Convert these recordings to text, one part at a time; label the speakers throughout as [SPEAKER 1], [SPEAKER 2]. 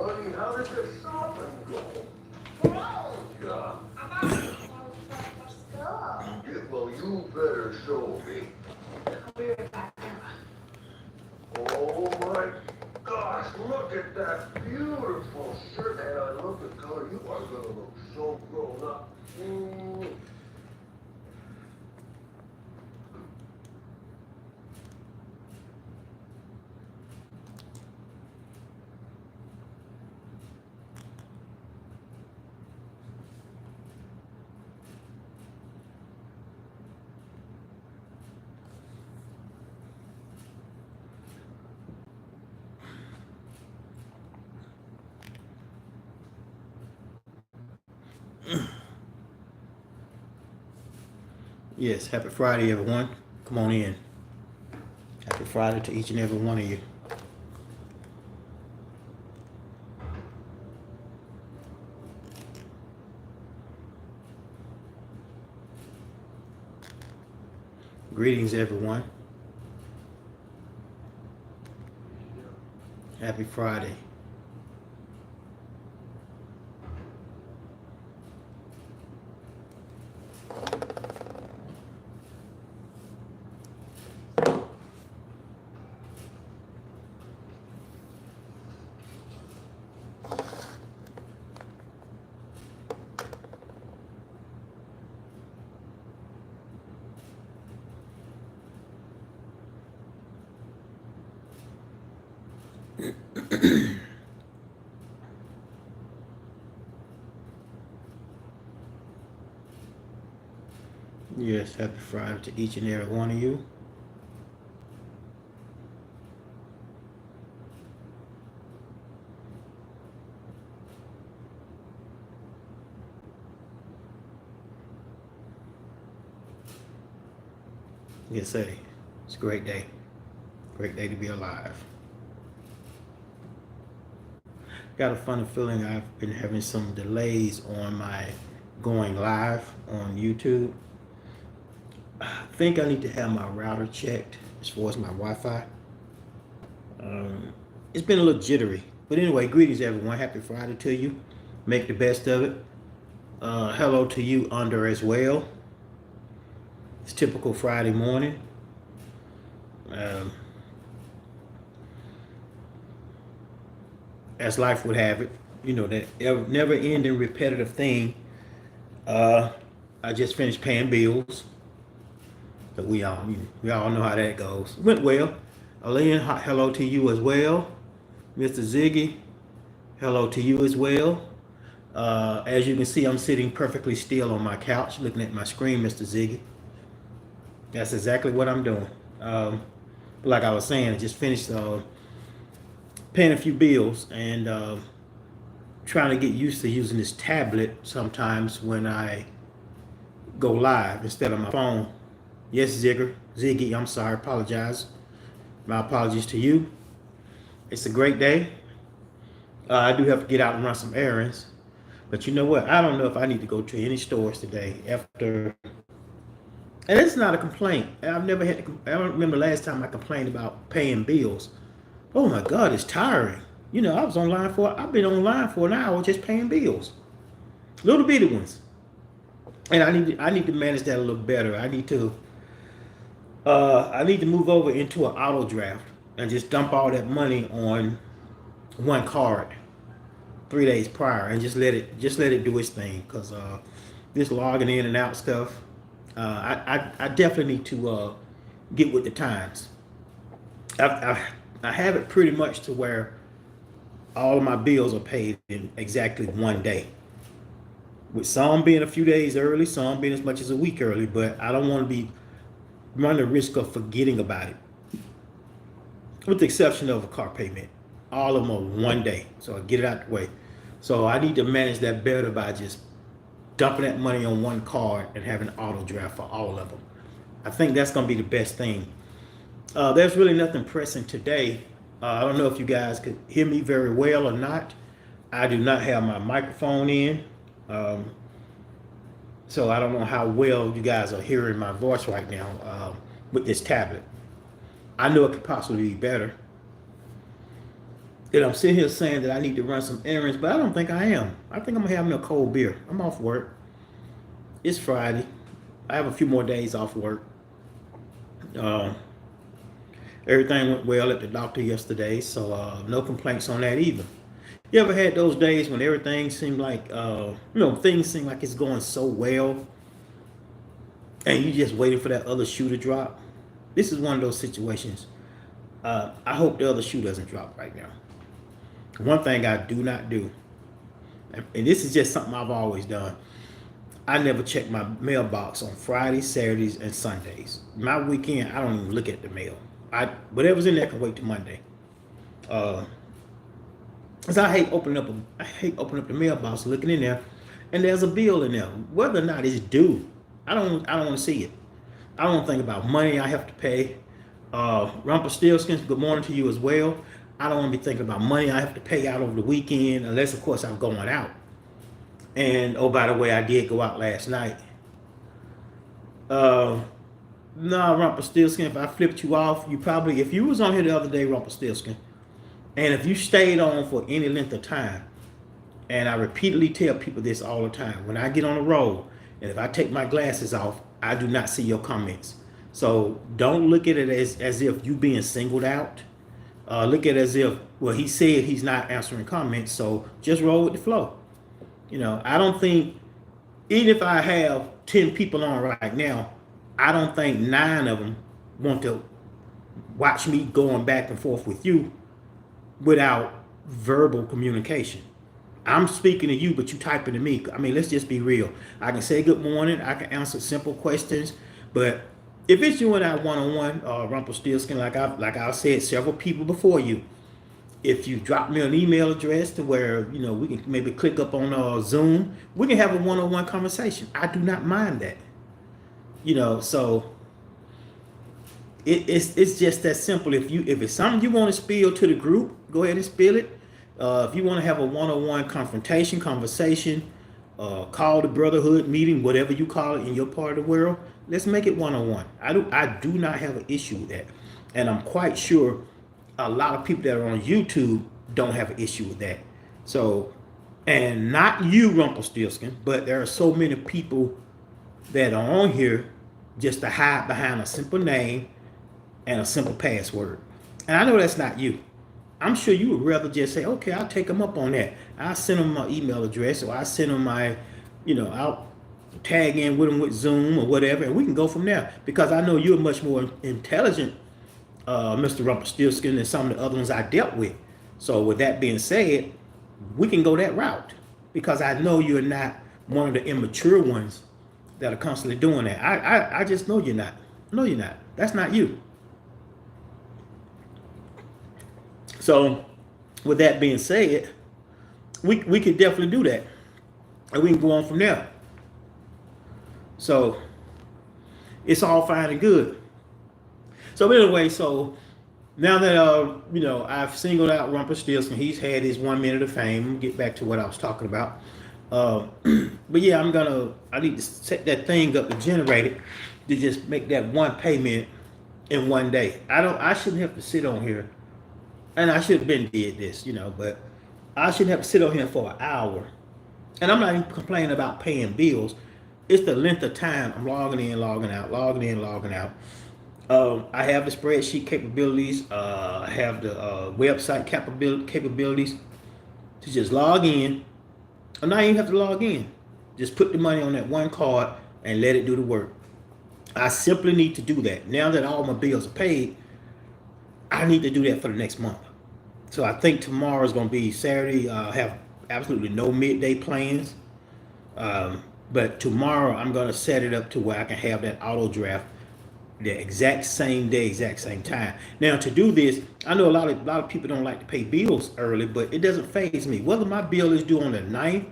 [SPEAKER 1] honey. How did the shopping go?
[SPEAKER 2] Great.
[SPEAKER 1] Yeah.
[SPEAKER 2] I'm already ready for school.
[SPEAKER 1] Yeah, well, you better show me.
[SPEAKER 2] I'll be right back, Grandpa.
[SPEAKER 1] Oh my gosh, look at that beautiful shirt. And I love the color. You are going to look so grown up. Mm.
[SPEAKER 3] Yes, happy Friday, everyone. Come on in. Happy Friday to each and every one of you. Greetings, everyone. Happy Friday. Yes, happy Friday to each and every one of you. Yes, say it's a great day. Great day to be alive. Got a funny feeling I've been having some delays on my going live on YouTube. I think I need to have my router checked as far as my Wi-Fi. It's been a little jittery. But anyway, greetings everyone. Happy Friday to you. Make the best of it. Hello to you under as well. It's typical Friday morning. As life would have it, you know, that never ending repetitive thing. I just finished paying bills. So we all know how that goes. Went well. Elaine, hello to you as well. Mr. Ziggy, hello to you as well. As you can see, I'm sitting perfectly still on my couch looking at my screen, Mr. Ziggy. That's exactly what I'm doing. Like I was saying, I just finished paying a few bills and trying to get used to using this tablet sometimes when I go live instead of my phone. Yes, Ziggy, I'm sorry, apologize. My apologies to you. It's a great day. I do have to get out and run some errands. But you know what? I don't know if I need to go to any stores today after. And it's not a complaint. I've never had to. I don't remember last time I complained about paying bills. Oh my God, it's tiring. You know, I've been online for an hour just paying bills. Little bitty ones. And I need to manage that a little better. I need to move over into an auto draft and just dump all that money on one card 3 days prior and just let it do its thing. Cause this logging in and out stuff, I definitely need to get with the times. I have it pretty much to where all of my bills are paid in exactly one day. With some being a few days early, some being as much as a week early, but I don't want to be run the risk of forgetting about it. With the exception of a car payment. All of them are one day. So I get it out the way. So I need to manage that better by just dumping that money on one card and having an auto draft for all of them. I think that's going to be the best thing. There's really nothing pressing today. I don't know if you guys could hear me very well or not. I do not have my microphone in. So I don't know how well you guys are hearing my voice right now with this tablet. I know it could possibly be better. that I'm sitting here saying that I need to run some errands, but I don't think I am. I think I'm gonna have me a cold beer. I'm off work. It's Friday. I have a few more days off work. Uh, Everything went well at the doctor yesterday, so no complaints on that either. You ever had those days when everything seemed like, things seem like it's going so well, and you just waiting for that other shoe to drop? This is one of those situations. I hope the other shoe doesn't drop right now. One thing I do not do, and this is just something I've always done, I never check my mailbox on Fridays, Saturdays, and Sundays. My weekend, I don't even look at the mail. Whatever's in there can wait till Monday. Cause I hate opening up the mailbox, looking in there, and there's a bill in there. Whether or not it's due, I don't want to see it. I don't think about money I have to pay. Rumpelstiltskin, good morning to you as well. I don't want to be thinking about money I have to pay out over the weekend, unless of course I'm going out. And oh, by the way, I did go out last night. No, Rumpelstiltskin, if I flipped you off, if you was on here the other day, Rumpelstiltskin, and if you stayed on for any length of time, and I repeatedly tell people this all the time, when I get on the road, and if I take my glasses off, I do not see your comments. So don't look at it as if you being singled out. Look at it as if, well, he said he's not answering comments, so just roll with the flow. I don't think, even if I have 10 people on right now, I don't think 9 of them want to watch me going back and forth with you without verbal communication. I'm speaking to you, but you typing to me. I mean, let's just be real. I can say good morning. I can answer simple questions, but if it's you and I one-on-one, Rumpelstiltskin, like I've said several people before you, if you drop me an email address to where we can maybe click up on Zoom, we can have a one-on-one conversation. I do not mind that. So it's just that simple. If it's something you want to spill to the group, go ahead and spill it. If you want to have a one-on-one conversation, call the brotherhood meeting, whatever you call it in your part of the world, let's make it one-on-one. I do not have an issue with that, and I'm quite sure a lot of people that are on YouTube don't have an issue with that. So, and not you, Rumpelstiltskin, but there are so many people that are on here just to hide behind a simple name and a simple password. And I know that's not you. I'm sure you would rather just say, okay, I'll take them up on that. I'll send them my email address, or I'll send them my, I'll tag in with them with Zoom or whatever, and we can go from there. Because I know you're much more intelligent, Mr. Rumpelstiltskin, than some of the other ones I dealt with. So with that being said, we can go that route. Because I know you're not one of the immature ones that are constantly doing that. I just know you're not. No, you're not. That's not you. So, with that being said, we could definitely do that, and we can go on from there. So, it's all fine and good. So anyway, now that I've singled out Rumpelstiltskin, he's had his 1 minute of fame. Get back to what I was talking about. But yeah, I need to set that thing up to generate it to just make that one payment in one day. I shouldn't have to sit on here. And I should have been did this, but I shouldn't have to sit on here for an hour. And I'm not even complaining about paying bills. It's the length of time I'm logging in, logging out, logging in, logging out. I have the spreadsheet capabilities. I have the website capabilities to just log in. And not even have to log in. Just put the money on that one card and let it do the work. I simply need to do that. Now that all my bills are paid, I need to do that for the next month. So I think tomorrow is going to be Saturday. I have absolutely no midday plans. But tomorrow I'm going to set it up to where I can have that auto draft the exact same day, exact same time. Now to do this, I know a lot of people don't like to pay bills early, but it doesn't faze me. Whether my bill is due on the 9th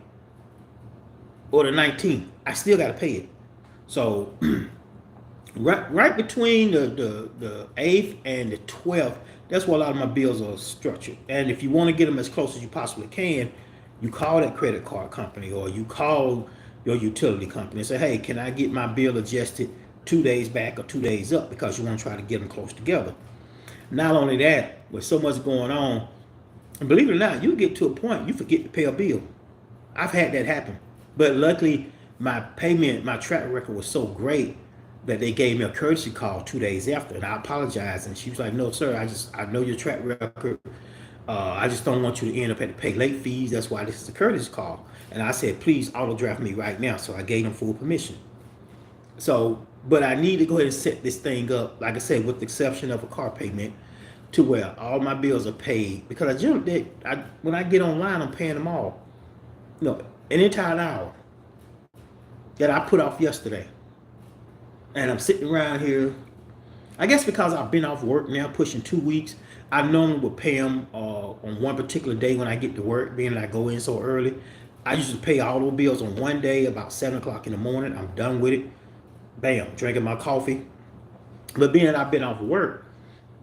[SPEAKER 3] or the 19th, I still got to pay it. So right between the 8th and the 12th, that's where a lot of my bills are structured. And if you want to get them as close as you possibly can, you call that credit card company or you call your utility company and say, hey, can I get my bill adjusted 2 days back or 2 days up, because you want to try to get them close together. Not only that, with so much going on, And believe it or not, you get to a point you forget to pay a bill. I've had that happen. But luckily, my track record was so great that they gave me a courtesy call 2 days after, and I apologized. And she was like, "No, sir, I know your track record. I just don't want you to end up having to pay late fees. That's why this is a courtesy call." And I said, "Please auto draft me right now." So I gave them full permission. So, but I need to go ahead and set this thing up, like I said, with the exception of a car payment, to where all my bills are paid. Because when I get online, I'm paying them all. An entire hour that I put off yesterday. And I'm sitting around here. I guess because I've been off work now, pushing 2 weeks, I normally would pay them on one particular day when I get to work, being that I go in so early. I usually pay all those bills on one day about 7 o'clock in the morning. I'm done with it. Bam, drinking my coffee. But being that I've been off work,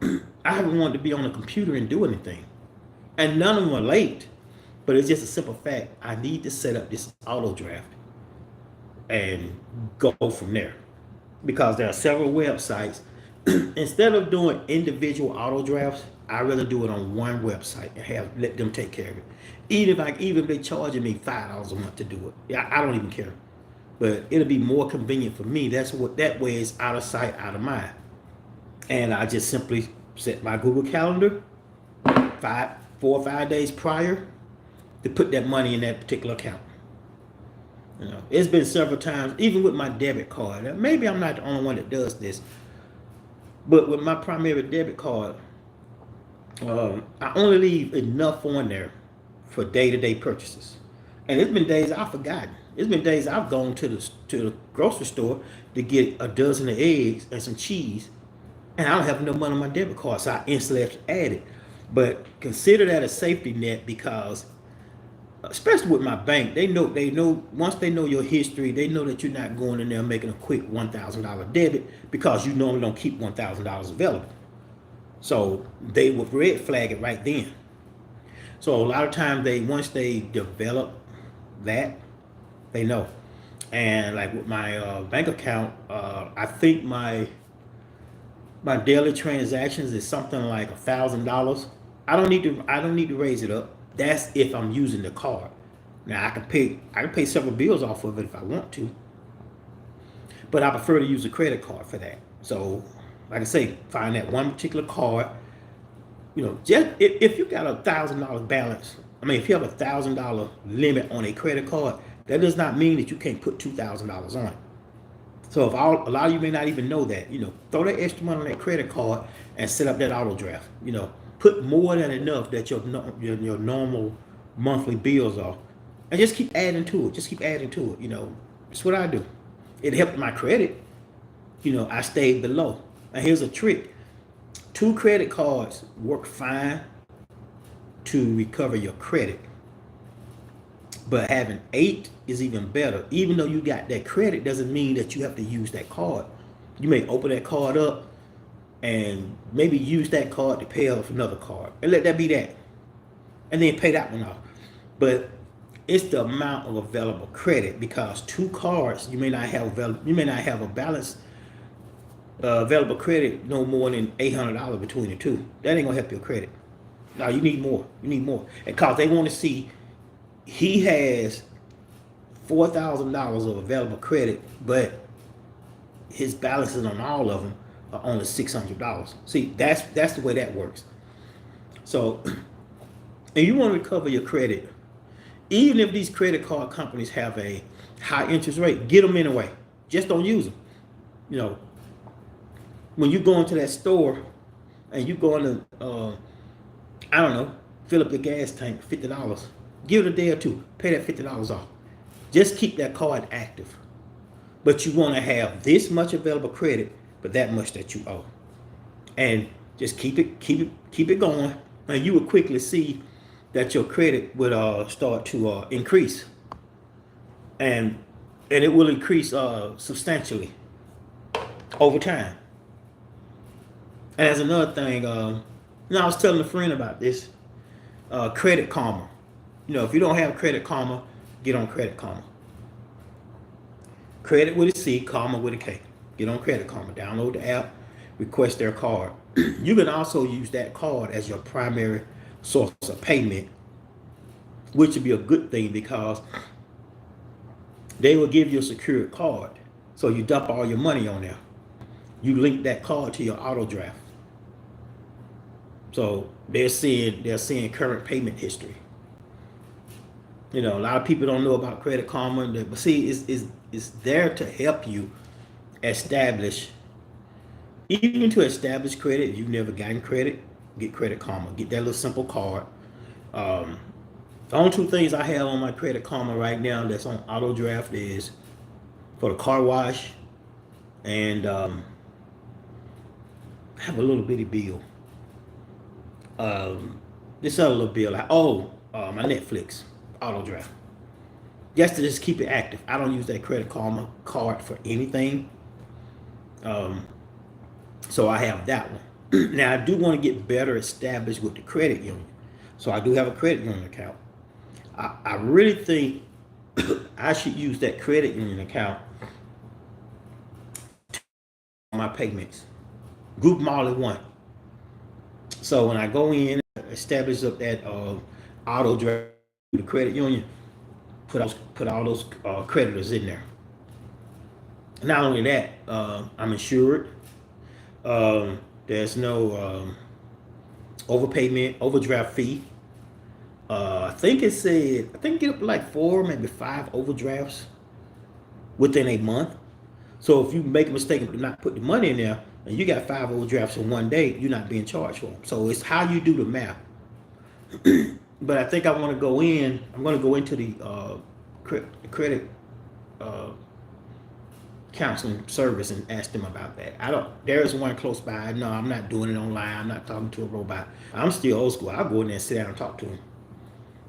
[SPEAKER 3] I haven't wanted to be on the computer and do anything. And none of them are late. But it's just a simple fact. I need to set up this auto draft and go from there. Because there are several websites. Instead of doing individual auto drafts, I'd rather do it on one website and let them take care of it. Even if they're charging me $5 a month to do it. Yeah, I don't even care. But it'll be more convenient for me. That way it's out of sight, out of mind. And I just simply set my Google Calendar 4 or 5 days prior to put that money in that particular account. It's been several times, even with my debit card. Maybe I'm not the only one that does this, but with my primary debit card, I only leave enough on there for day-to-day purchases. And it's been days I've forgotten. It's been days I've gone to the grocery store to get a dozen of eggs and some cheese, and I don't have enough money on my debit card, so I instantly have to add it. But consider that a safety net, because especially with my bank, they know once they know your history, they know that you're not going in there making a quick $1,000 debit, because you normally don't keep $1,000 available. So they would red flag it right then. So a lot of times once they develop that, they know. And like with my bank account, I think my daily transactions is something like $1,000. I don't need to raise it up. That's if I'm using the card. Now I can pay several bills off of it if I want to, but I prefer to use a credit card for that. So, like I say, find that one particular card. Just if you got $1,000 balance, if you have $1,000 limit on a credit card, that does not mean that you can't put $2,000 on it. So if a lot of you may not even know that, throw that extra money on that credit card and set up that auto draft. Put more than enough that your normal monthly bills are, and just keep adding to it. Just keep adding to it. That's what I do. It helped my credit. I stayed below. And here's a trick: 2 credit cards work fine to recover your credit, but having 8 is even better. Even though you got that credit, doesn't mean that you have to use that card. You may open that card up and maybe use that card to pay off another card, and let that be that, and then pay that one off. But it's the amount of available credit, because 2 cards, you may not have a balance available credit no more than $800 between the 2. That ain't gonna help your credit. No, you need more. And because they want to see he has $4,000 of available credit, but his balances on all of them are only $600. See, that's the way that works. So, and you want to recover your credit, even if these credit card companies have a high interest rate, get them anyway. Just don't use them. When you go into that store and you go into, I don't know, fill up the gas tank, $50. Give it a day or two, pay that $50 off. Just keep that card active. But you want to have this much available credit, but that much that you owe. And just keep it going, and you will quickly see that your credit would start to increase. And it will increase substantially over time. And as another thing, I was telling a friend about this, Credit Karma. If you don't have Credit Karma, get on Credit Karma. Credit with a C, Karma with a K. Get on Credit Karma. Download the app, request their card. You can also use that card as your primary source of payment, which would be a good thing because they will give you a secured card. So you dump all your money on there. You link that card to your auto draft. So they're seeing current payment history. You know, a lot of people don't know about Credit Karma, but see, it's there to help you establish, even to establish credit. If you've never gotten credit, get Credit Karma. Get that little simple card. The only two things I have on my Credit Karma right now that's on auto draft is for the car wash and I have a little bitty bill. This other little bill, my Netflix auto draft. Just to just keep it active. I don't use that Credit Karma card for anything. So I have that one. Now I do want to get better established with the credit union. So I do have a credit union account. I really think I should use that credit union account to my payments. Group them all in one. So when I go in, establish up that auto draft, the credit union, put all those creditors in there. Not only that, I'm insured. There's no overpayment, overdraft fee. I think get up to like 4, maybe 5 overdrafts within a month. So if you make a mistake and not put the money in there, and you got 5 overdrafts in one day, you're not being charged for them. So it's how you do the math. But I think I want to go in. I'm going to go into the credit counseling service and ask them about that. There's one close by. No, I'm not doing it online. I'm not talking to a robot. I'm still old school. I'll go in there and sit down and talk to them.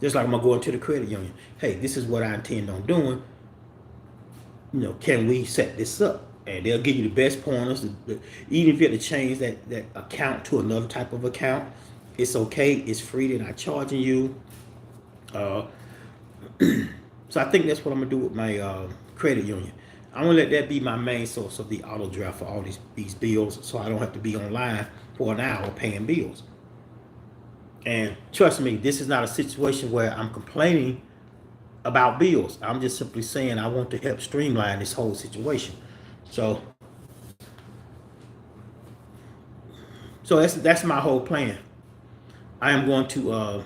[SPEAKER 3] Just like I'm going to go into the credit union. Hey, this is what I intend on doing. You know, can we set this up? And they'll give you the best pointers. Even if you have to change that account to another type of account, it's okay. It's free. They're not charging you. So I think that's what I'm going to do with my credit union. I'm going to let that be my main source of the auto draft for all these bills, so I don't have to be online for an hour paying bills. And trust me, this is not a situation where I'm complaining about bills. I'm just simply saying I want to help streamline this whole situation. So that's my whole plan. I am going to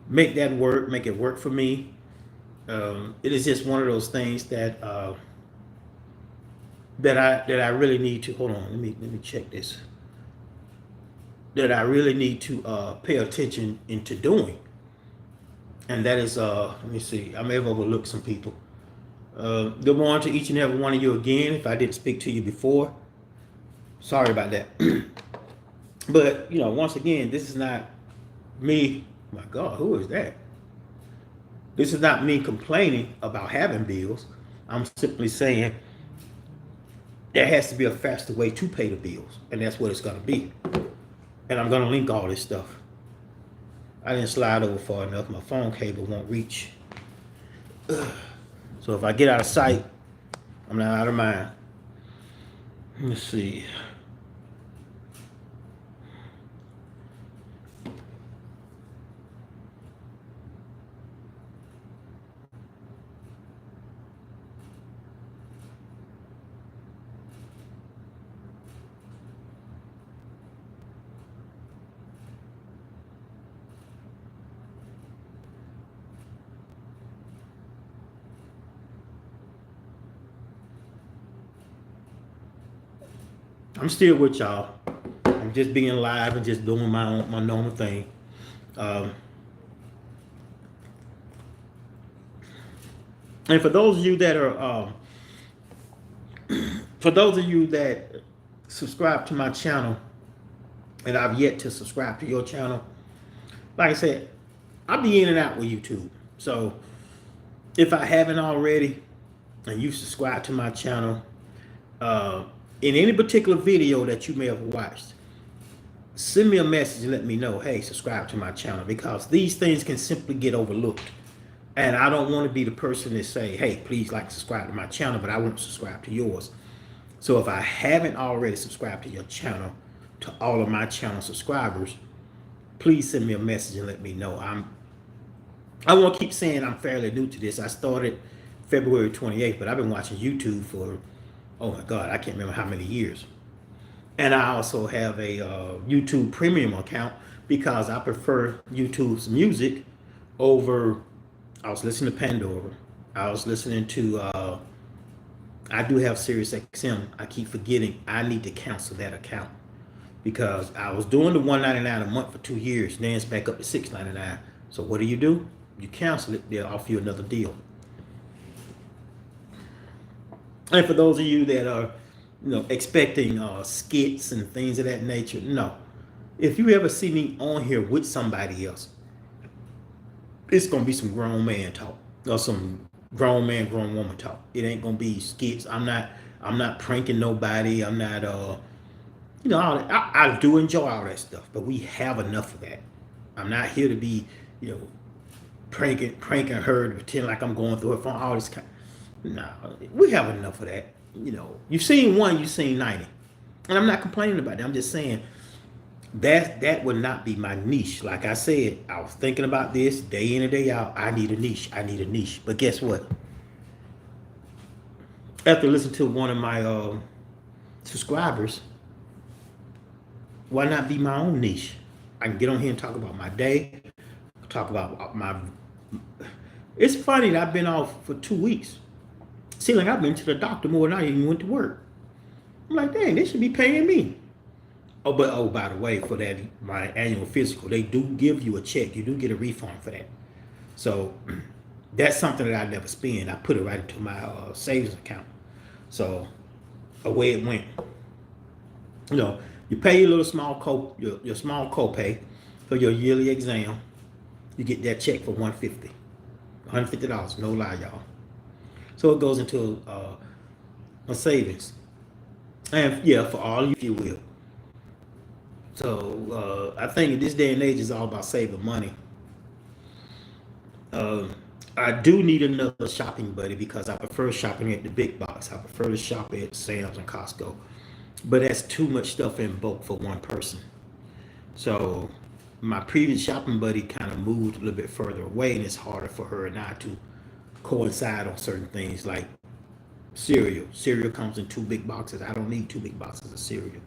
[SPEAKER 3] make that work, make it work for me. It is just one of those things that I really need to hold on. Let me check this. That I really need to pay attention into doing, and that is let me see. I may have overlooked some people. Good morning to each and every one of you again. If I didn't speak to you before, sorry about that. But once again, this is not me. My God, who is that? This is not me complaining about having bills. I'm simply saying there has to be a faster way to pay the bills, and that's what it's going to be. And I'm going to link all this stuff. I didn't slide over far enough. My phone cable won't reach. So if I get out of sight, I'm not out of mind. Let's see. I'm still with y'all. I'm just being live and just doing my normal thing. And for those of you that are, subscribe to my channel, and I've yet to subscribe to your channel, like I said, I'll be in and out with YouTube. So if I haven't already, and you subscribe to my channel, in any particular video that you may have watched, send me a message and let me know, hey, subscribe to my channel, because these things can simply get overlooked. And I don't want to be the person that say, hey, please subscribe to my channel, but I won't subscribe to yours. So if I haven't already subscribed to your channel, to all of my channel subscribers, please send me a message and let me know. I won't keep saying I'm fairly new to this. I started February 28th, but I've been watching YouTube for, oh my God, I can't remember how many years. And I also have a YouTube premium account because I prefer YouTube's music over. I was listening to Pandora. I was listening to. I do have Sirius XM. I keep forgetting I need to cancel that account because I was doing the $1.99 a month for 2 years. Then it's back up to $6.99. So what do? You cancel it. They'll offer you another deal. And for those of you that are, expecting skits and things of that nature, no. If you ever see me on here with somebody else, it's gonna be some grown man talk or some grown man, grown woman talk. It ain't gonna be skits. I'm not pranking nobody. I'm not all that. I do enjoy all that stuff, but we have enough of that. I'm not here to be, pranking her to pretend like I'm going through her phone. All this kind. No, we have enough of that. You've seen one, you've seen 90. And I'm not complaining about that. I'm just saying that would not be my niche. Like I said, I was thinking about this day in and day out. I need a niche. But guess what? After listening to one of my subscribers, why not be my own niche? I can get on here and talk about my day, talk about my. It's funny that I've been off for 2 weeks. See, like I've been to the doctor more than I even went to work. I'm like, dang, they should be paying me. Oh, by the way, for that, my annual physical, they do give you a check. You do get a refund for that. So that's something that I never spend. I put it right into my savings account. So away it went. You pay your little small your small copay for your yearly exam. You get that check for $150, no lie, y'all. So it goes into a savings, and yeah, for all you, if you will. So I think in this day and age, it's all about saving money. I do need another shopping buddy because I prefer shopping at the big box. I prefer to shop at Sam's and Costco, but that's too much stuff in bulk for one person. So my previous shopping buddy kind of moved a little bit further away, and it's harder for her and I to coincide on certain things like cereal. Cereal comes in 2 big boxes. I don't need 2 big boxes of cereal.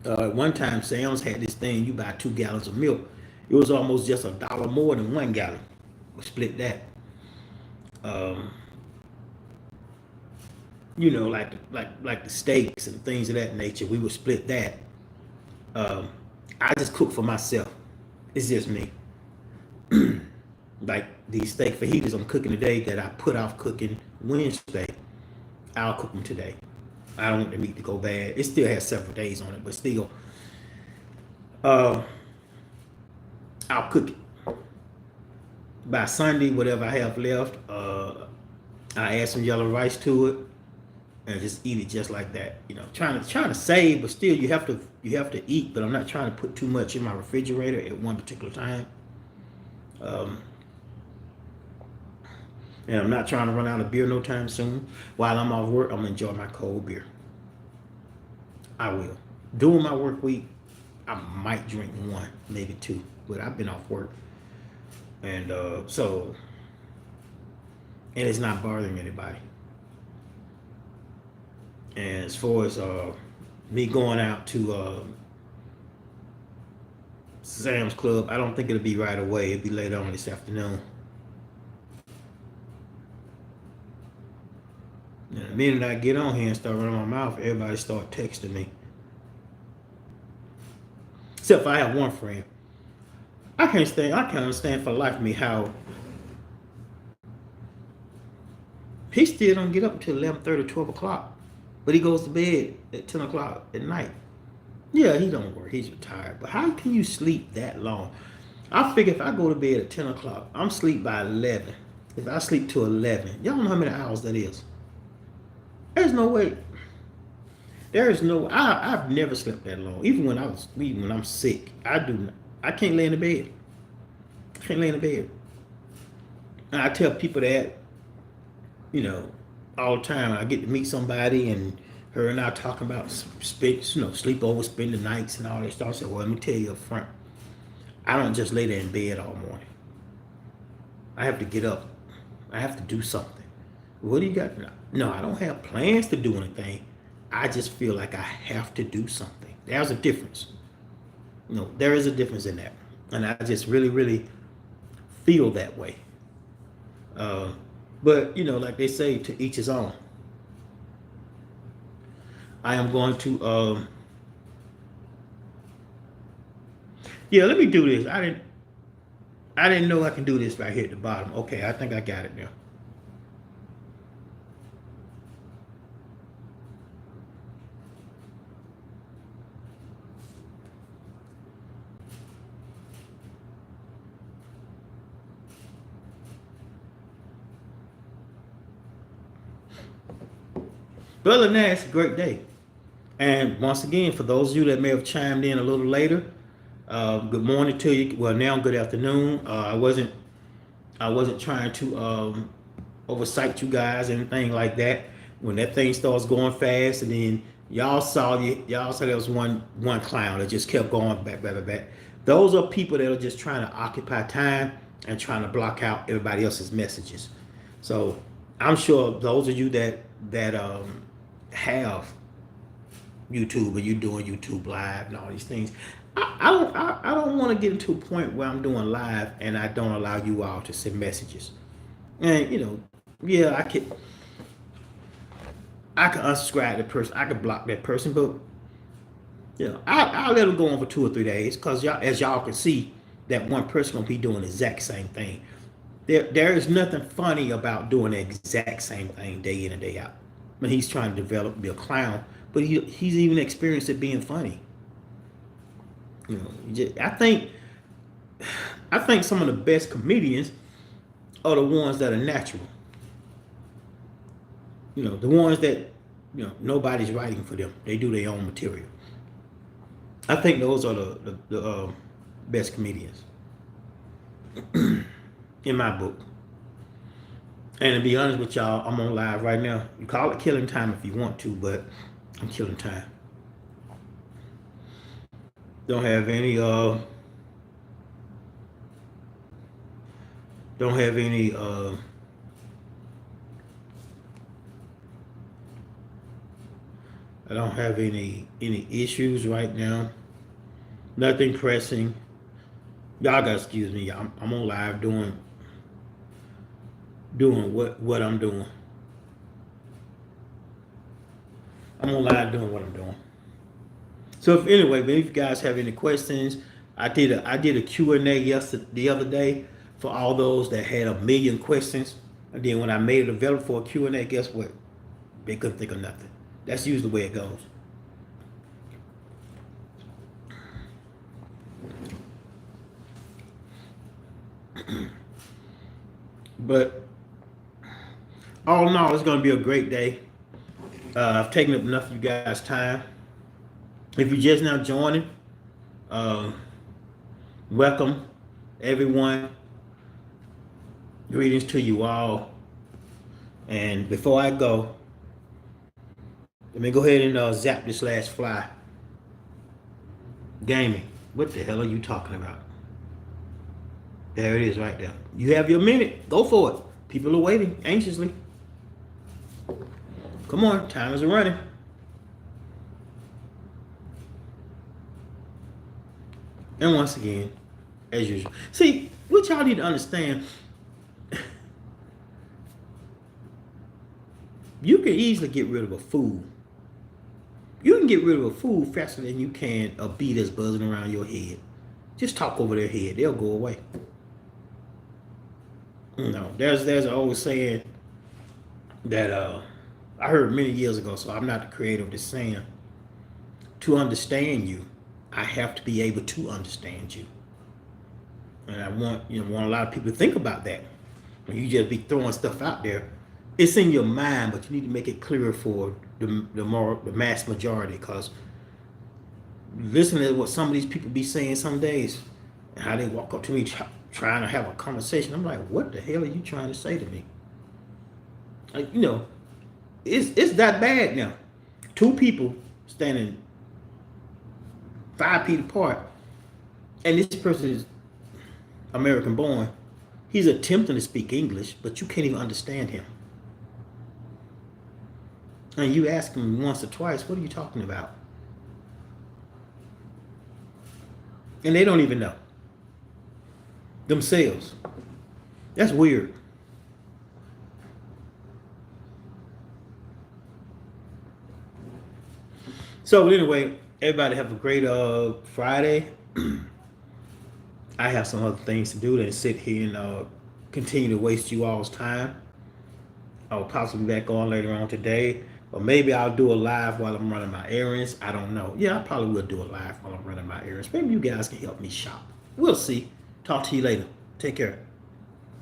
[SPEAKER 3] At one time, Sam's had this thing, you buy 2 gallons of milk. It was almost just $1 more than 1 gallon. We split that. Like the steaks and things of that nature, we would split that. I just cook for myself. It's just me. Like these steak fajitas I'm cooking today that I put off cooking Wednesday, I'll cook them today. I don't want the meat to go bad. It still has several days on it, but still, I'll cook it. By Sunday, whatever I have left, I add some yellow rice to it and just eat it just like that. Trying to save, but still you have to eat. But I'm not trying to put too much in my refrigerator at one particular time. And I'm not trying to run out of beer no time soon. While I'm off work, I'm gonna enjoy my cold beer. I will. During my work week, I might drink 1, maybe 2, but I've been off work. And and it's not bothering anybody. And as far as me going out to Sam's Club, I don't think it'll be right away. It'll be later on this afternoon. And the minute I get on here and start running my mouth, everybody start texting me. Except for I have one friend. I can't understand for the life of me how he still don't get up until 11:30, 12 o'clock. But he goes to bed at 10 o'clock at night. Yeah, he don't work. He's retired. But how can you sleep that long? I figure if I go to bed at 10 o'clock, I'm asleep by 11. If I sleep till 11, y'all know how many hours that is. There's no way. I've never slept that long. Even when I'm sick, I can't lay in the bed. I can't lay in the bed. And I tell people that, all the time. I get to meet somebody and her and I talking about sleep over, spend the nights and all that stuff. I said, well, let me tell you up front, I don't just lay there in bed all morning. I have to get up. I have to do something. What do you got? No, I don't have plans to do anything. I just feel like I have to do something. There's a difference. There is a difference in that. And I just really, really feel that way. But, like they say, to each his own. I am going to, yeah, let me do this. I didn't know I can do this right here at the bottom. Okay, I think I got it now. But other than that, it's a great day. And once again, for those of you that may have chimed in a little later, good morning to you. Well, now good afternoon. I wasn't trying to oversight you guys, anything like that. When that thing starts going fast, and then y'all saw there was one clown that just kept going back. Those are people that are just trying to occupy time and trying to block out everybody else's messages. So I'm sure those of you that have YouTube, or you doing YouTube live and all these things, I don't want to get into a point where I'm doing live and I don't allow you all to send messages. And yeah, I can unsubscribe that person, I can block that person, but I'll let them go on for 2 or 3 days, because as y'all can see, that one person gonna be doing the exact same thing. There is nothing funny about doing the exact same thing day in and day out. When he's trying to be a clown, but he's even experienced it being funny. I think some of the best comedians are the ones that are natural. The ones that nobody's writing for them. They do their own material. I think those are the best comedians in my book. And to be honest with y'all, I'm on live right now. You call it killing time if you want to, but I'm killing time. Don't have any I don't have any issues right now. Nothing pressing. Y'all gotta excuse me. I'm on live doing what I'm doing. I'm on live doing what I'm doing. So if you guys have any questions, I did a Q&A the other day for all those that had 1,000,000 questions. And then when I made it available for a Q&A, guess what? They couldn't think of nothing. That's usually the way it goes. But all in all, it's going to be a great day. I've taken up enough of you guys' time. If you're just now joining, welcome everyone. Greetings to you all. And before I go, let me go ahead and zap this last fly. Gaming. What the hell are you talking about? There it is right there. You have your minute. Go for it. People are waiting anxiously. Come on, time is running. And once again, as usual. See, what y'all need to understand, you can easily get rid of a fool. You can get rid of a fool faster than you can a bee that's buzzing around your head. Just talk over their head. They'll go away. There's an old saying that I heard many years ago, so I'm not the creator of this saying. To understand you, I have to be able to understand you. And I want a lot of people to think about that. When you just be throwing stuff out there, it's in your mind, but you need to make it clearer for the mass majority. Because listening to what some of these people be saying some days, and how they walk up to me trying to have a conversation, I'm like, what the hell are you trying to say to me? Like, it's that bad now. 2 people standing 5 feet apart, and this person is American born. He's attempting to speak English, but you can't even understand him. And you ask him once or twice, what are you talking about? And they don't even know themselves. That's weird. So anyway, everybody have a great Friday. I have some other things to do than sit here and continue to waste you all's time. I'll possibly be back on later on today. Or maybe I'll do a live while I'm running my errands. I don't know. Yeah, I probably will do a live while I'm running my errands. Maybe you guys can help me shop. We'll see. Talk to you later. Take care.